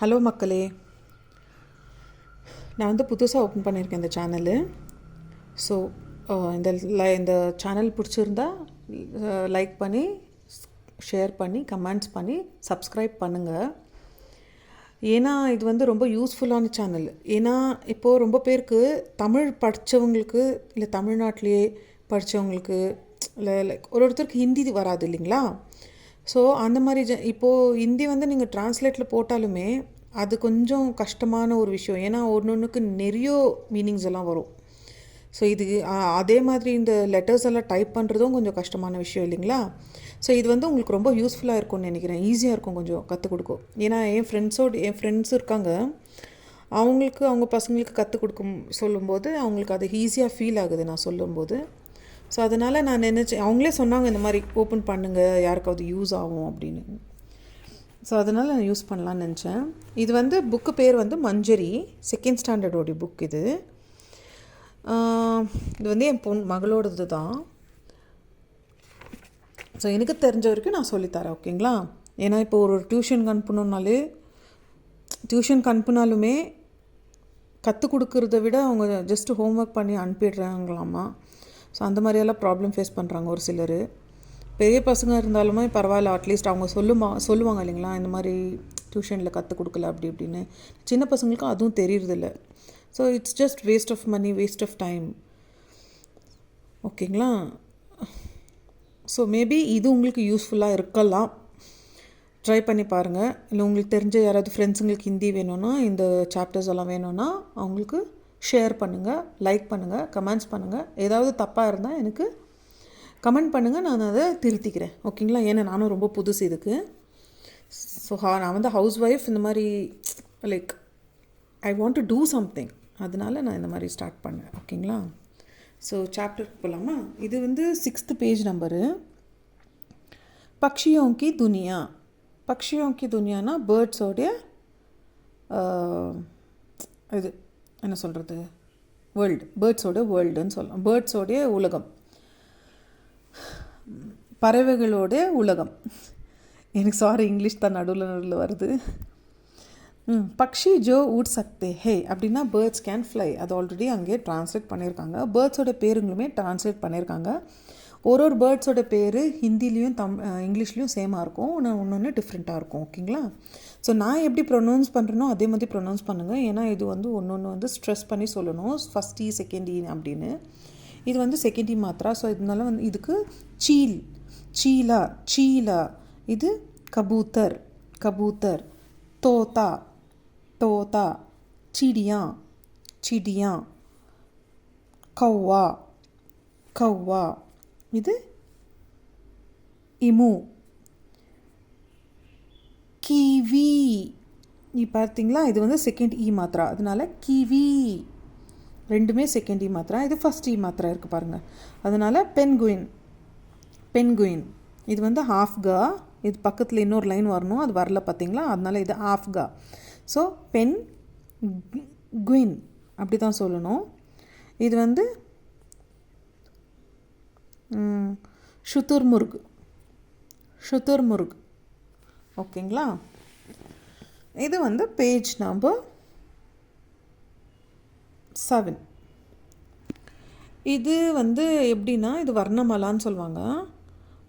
Hello மக்களே, நான் வந்து புதுசாக ஓப்பன் பண்ணியிருக்கேன் இந்த சேனலு. ஸோ இந்த சேனல் பிடிச்சிருந்தா லைக் பண்ணி, ஷேர் பண்ணி, கமெண்ட்ஸ் பண்ணி, சப்ஸ்கிரைப் பண்ணுங்கள். ஏன்னா இது வந்து ரொம்ப யூஸ்ஃபுல்லான சேனல். ஏன்னா இப்போது ரொம்ப பேருக்கு தமிழ் படித்தவங்களுக்கு, இல்லை தமிழ்நாட்டிலேயே படித்தவங்களுக்கு, இல்லை லைக் ஒருத்தருக்கு ஹிந்தி வராது இல்லைங்களா. ஸோ அந்த மாதிரி இப்போது ஹிந்தி வந்து நீங்கள் ட்ரான்ஸ்லேட்டில் போட்டாலுமே அது கொஞ்சம் கஷ்டமான ஒரு விஷயம். ஏன்னா ஒன்றுக்கு நிறைய மீனிங்ஸ் எல்லாம் வரும். ஸோ இது அதே மாதிரி இந்த லெட்டர்ஸ் எல்லாம் டைப் பண்ணுறதும் கொஞ்சம் கஷ்டமான விஷயம் இல்லைங்களா. ஸோ இது வந்து உங்களுக்கு ரொம்ப யூஸ்ஃபுல்லாக இருக்கும்னு நினைக்கிறேன். ஈஸியாக இருக்கும் கொஞ்சம் கற்றுக் கொடுக்கும். ஏன்னா என் ஃப்ரெண்ட்ஸ் இருக்காங்க, அவங்களுக்கு அவங்க பசங்களுக்கு கற்றுக் கொடுக்கும் சொல்லும்போது அவங்களுக்கு அது ஈஸியாக ஃபீல் ஆகுது நான் சொல்லும்போது. ஸோ அதனால் நான் நினச்சேன், அவங்களே சொன்னாங்க இந்த மாதிரி ஓப்பன் பண்ணுங்கள், யாருக்காவது யூஸ் ஆகும் அப்படின்னு. ஸோ அதனால் நான் யூஸ் பண்ணலான்னு நினச்சேன். இது வந்து புக்கு பேர் வந்து மஞ்சரி, செகண்ட் ஸ்டாண்டர்டோடைய புக் இது. இது வந்து என் மகளோடது தான். ஸோ எனக்கு தெரிஞ்ச வரைக்கும் நான் சொல்லித்தரேன், ஓகேங்களா. ஏன்னா இப்போ ஒரு டியூஷனுக்கு அனுப்புனாலுமே கற்றுக் கொடுக்குறத விட அவங்க ஜஸ்ட் ஹோம்ஒர்க் பண்ணி அனுப்பிடுறாங்களாமா. ஸோ அந்த மாதிரியெல்லாம் ப்ராப்ளம் ஃபேஸ் பண்ணுறாங்க ஒரு சிலர். பெரிய பசங்க இருந்தாலுமே பரவாயில்ல, அட்லீஸ்ட் அவங்க சொல்லுவாங்க இல்லைங்களா, இந்த மாதிரி டியூஷனில் கற்றுக் கொடுக்கல அப்படி இப்படின்னு. சின்ன பசங்களுக்கும் அதுவும் தெரியறதில்ல. So it's just waste of money, waste of time, ஓகேங்களா. ஸோ மேபி இது உங்களுக்கு யூஸ்ஃபுல்லாக இருக்கலாம். ட்ரை பண்ணி பாருங்கள். இல்லை உங்களுக்கு தெரிஞ்ச யாராவது ஃப்ரெண்ட்ஸுங்களுக்கு ஹிந்தி வேணும்னா, இந்த சாப்டர்ஸ் எல்லாம் வேணும்னா அவங்களுக்கு ஷேர் பண்ணுங்கள், லைக் பண்ணுங்கள், கமெண்ட்ஸ் பண்ணுங்கள். ஏதாவது தப்பாக இருந்தால் எனக்கு கமெண்ட் பண்ணுங்கள், நான் அதை திருத்திக்கிறேன், ஓகேங்களா. ஏன்னா நானும் ரொம்ப புதுசு இதுக்கு. ஸோ நான் வந்து ஹவுஸ் ஒய்ஃப், இந்த மாதிரி like I want to do something, அதனால நான் இந்த மாதிரி ஸ்டார்ட் பண்ணேன், ஓகேங்களா. ஸோ சாப்டருக்கு போகலாமா. இது வந்து 6th பேஜ் நம்பரு. பக்ஷியோं की दुनिया. பக்ஷியோं की दुनियाனா பேர்ட்ஸோடைய இது என்ன சொல்கிறது, வேர்ல்டு, பேர்ட்ஸோட வேர்ல்டுன்னு சொல்லலாம். பேர்ட்ஸோடைய உலகம், பறவைகளோட உலகம். எனக்கு சாரி, இங்கிலீஷ் தான் நடுவில் வருது. பக்ஷி ஜோ உட் சக்தே ஹே அப்படின்னா பேர்ட்ஸ் கேன் ஃப்ளை. அது ஆல்ரெடி அங்கேயே ட்ரான்ஸ்லேட் பண்ணியிருக்காங்க. பேர்ட்ஸோட பேருங்களுமே ட்ரான்ஸ்லேட் பண்ணியிருக்காங்க. ஒரு பேர்ட்ஸோட பேர் ஹிந்திலையும் இங்கிலீஷ்லேயும் சேமாக இருக்கும், ஒன்று டிஃப்ரெண்ட்டாக இருக்கும், ஓகேங்களா. ஸோ நான் எப்படி ப்ரொனவுன்ஸ் பண்ணுறேனோ அதே மாதிரி ப்ரொனவுன்ஸ் பண்ணுங்கள். ஏன்னா இது வந்து ஒன்று வந்து ஸ்ட்ரெஸ் பண்ணி சொல்லணும், ஃபஸ்ட் ஈ செகண்ட் ஈ அப்படின்னு. இது வந்து செகண்ட் ஈ மாத்திரா. ஸோ இதனால வந்து இதுக்கு சீலா சீலா, இது கபூத்தர் கபூத்தர், தோதா தோதா, चिड़िया चिड़िया, कौवा कौवा, இது இமு. கிவி, நீ பார்த்தீங்களா, இது வந்து செகண்ட் இ மாத்திரா, அதனால கிவி. ரெண்டுமே செகண்ட் இ மாத்திரா, இது ஃபஸ்ட் இ மாத்திரா இருக்குது பாருங்கள். அதனால் பென்குயின் பென்குயின், இது வந்து ஹாஃப்கா. இது பக்கத்தில் இன்னொரு லைன் வரணும், அது வரல பார்த்தீங்களா, அதனால இது ஹாஃப்கா. ஸோ பென் குயின் அப்படி தான் சொல்லணும். இது வந்து ஷுத்துர்முர்க் ஷுத்துர்முர்க், ஓகேங்களா. இது வந்து பேஜ் நம்பர் 7. இது வந்து எப்படின்னா, இது வர்ணமாலான்னு சொல்லுவாங்க.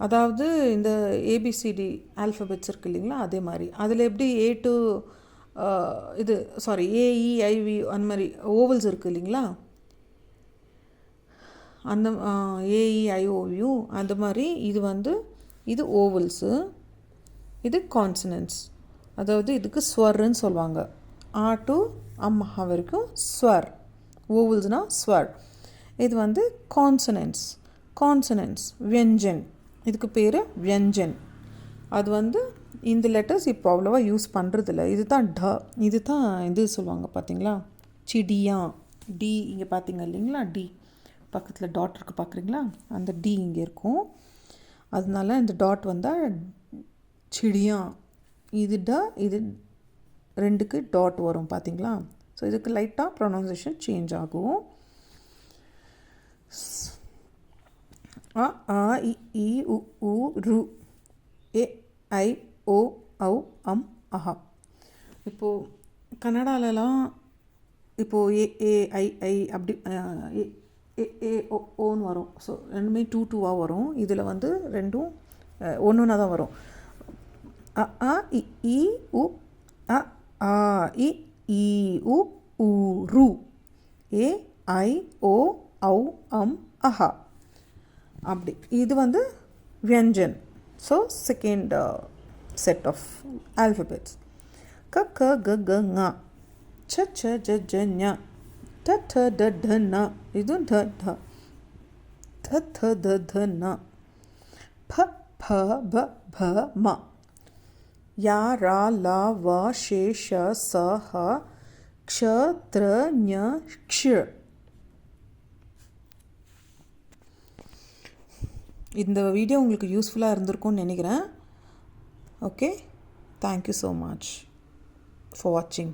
அதாவது இந்த ஏபிசிடி ஆல்ஃபபெட்ஸ் இருக்குது இல்லைங்களா, அதே மாதிரி. அதில் எப்படி ஏ டு இது ஏஇஐவி அந்த மாதிரி ஓவல்ஸ் இருக்குது இல்லைங்களா, அந்த ஏஇஐஓவியூ அந்த மாதிரி. இது வந்து இது ஓவல்ஸு, இது கான்சனன்ட்ஸ். அதாவது இதுக்கு ஸ்வர்ன்னு சொல்லுவாங்க. ஆ டு அம்மா வரைக்கும் ஸ்வர். ஓவல்ஸ்னால் ஸ்வர். இது வந்து கான்சனன்ட்ஸ். கான்சனன்ட்ஸ் வியஞ்சன், இதுக்கு பேர் வியஞ்சன். அது வந்து இந்த லெட்டர்ஸ் இப்போ அவ்வளோவா யூஸ் பண்ணுறதில்ல. இது தான் இது சொல்லுவாங்க பார்த்தீங்களா, சிடியா. டி இங்கே பார்த்தீங்க இல்லைங்களா, டி பக்கத்தில் டாட் இருக்குது பார்க்குறீங்களா, அந்த டி இங்கே இருக்கும். அதனால இந்த டாட் வந்தால் சிடியா. இது இது ரெண்டுக்கு டாட் வரும் பார்த்தீங்களா. ஸோ இதுக்கு லைட்டாக ப்ரொனவுன்சியேஷன் சேஞ்ச் ஆகும். அ ஆ இ ஈ உ ஊ ரு, ஏ ஐ ஓ ஔ அம் அஹா. இப்போது கன்னடாலலாம் இப்போது ஏ ஏ ஐ ஐ அப்படி ஏ ஏ ஓன்னு வரும். ஸோ ரெண்டுமே டூவாக வரும். இதில் வந்து ரெண்டும் ஒன்று தான் வரும். அ ஆ இ ஈ உ அ ஆ இ ஈ உ ஊ ரு ஏ ஐ ஓ ஔ அம் அஹா அப்படி. இது வந்து வியஞ்சன். So second set of alphabets. க க க க ங ச ச ஜ ஜ ஞ ட ட ட ட ந இது ட ட த த த த ந ப ப ப ப ம யா ரா லா வ ஷே ஷ ச ஹ க்ஷ த்ர ஞ க்ஷ. இந்த வீடியோ உங்களுக்கு யூஸ்ஃபுல்லாக இருந்திருக்கும்னு நினைக்கிறேன். Okay, thank you so much for வாட்சிங்.